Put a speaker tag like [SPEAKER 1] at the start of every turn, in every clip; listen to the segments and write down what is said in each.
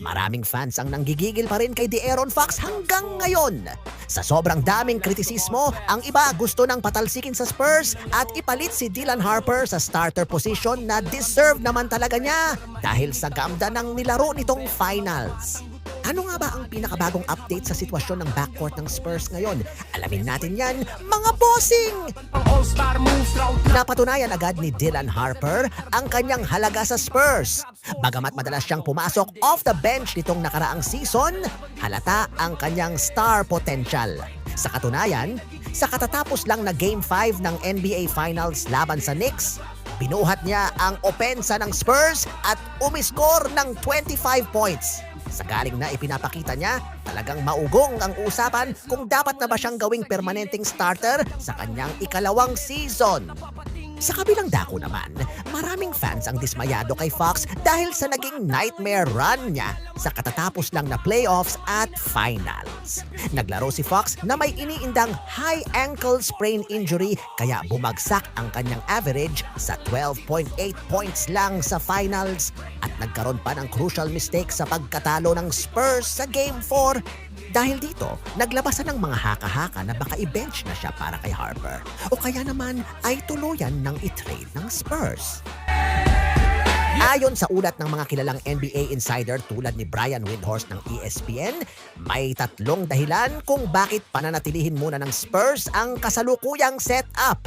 [SPEAKER 1] Maraming fans ang nanggigigil pa rin kay De'Aaron Fox hanggang ngayon. Sa sobrang daming kritisismo, ang iba gusto nang patalsikin sa Spurs at ipalit si Dylan Harper sa starter position na deserve naman talaga niya dahil sa ganda ng nilaro nitong finals. Ano nga ba ang pinakabagong update sa sitwasyon ng backcourt ng Spurs ngayon? Alamin natin yan, mga bossing! Napatunayan agad ni Dylan Harper ang kanyang halaga sa Spurs. Bagamat madalas siyang pumasok off the bench nitong nakaraang season, halata ang kanyang star potential. Sa katunayan, sa katatapos lang na Game 5 ng NBA Finals laban sa Knicks, binuhat niya ang opensa ng Spurs at umiskor ng 25 points. Sa galing na ipinapakita niya, talagang maugong ang usapan kung dapat na ba siyang gawing permanenteng starter sa kanyang ikalawang season. Sa kabilang dako naman, maraming fans ang dismayado kay Fox dahil sa naging nightmare run niya sa katatapos lang na playoffs at finals. Naglaro si Fox na may iniindang high ankle sprain injury kaya bumagsak ang kanyang average sa 12.8 points lang sa finals at nagkaroon pa ng crucial mistake sa pagkatalo ng Spurs sa Game 4. Dahil dito, naglabasan ng mga haka-haka na baka i-bench na siya para kay Harper o kaya naman ay tuluyan ng i-trade ng Spurs. Ayon sa ulat ng mga kilalang NBA insider tulad ni Brian Windhorst ng ESPN, may tatlong dahilan kung bakit pananatilihin muna ng Spurs ang kasalukuyang setup.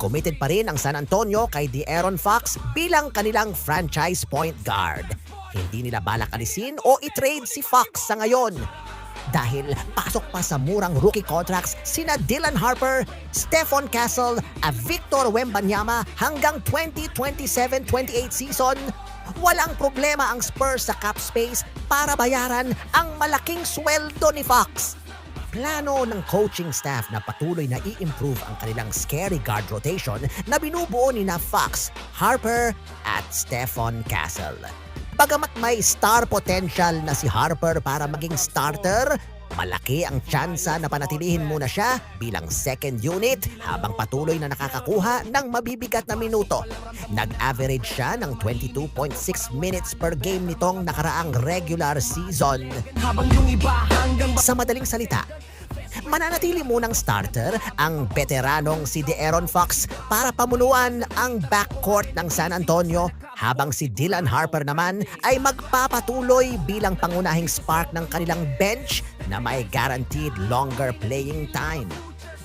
[SPEAKER 1] Committed pa rin ang San Antonio kay De'Aaron Fox bilang kanilang franchise point guard. Hindi nila balak alisin o i-trade si Fox sa ngayon. Dahil pasok pa sa murang rookie contracts sina Dylan Harper, Stephon Castle at Victor Wembanyama hanggang 2027-28 season, walang problema ang Spurs sa cap space para bayaran ang malaking sweldo ni Fox. Plano ng coaching staff na patuloy na i-improve ang kanilang scary guard rotation na binubuo ni Fox, Harper at Stephon Castle. Bagamat may star potential na si Harper para maging starter, malaki ang tsansa na panatilihin muna siya bilang second unit habang patuloy na nakakakuha ng mabibigat na minuto. Nag-average siya ng 22.6 minutes per game nitong nakaraang regular season. Sa madaling salita, mananatili munang starter ang veteranong si De'Aaron Fox para pamunuan ang backcourt ng San Antonio habang si Dylan Harper naman ay magpapatuloy bilang pangunahing spark ng kanilang bench na may guaranteed longer playing time.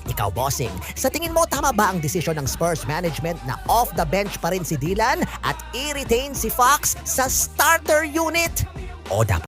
[SPEAKER 1] Ikaw, bossing, sa tingin mo tama ba ang desisyon ng Spurs management na off the bench pa rin si Dylan at i-retain si Fox sa starter unit? O dapat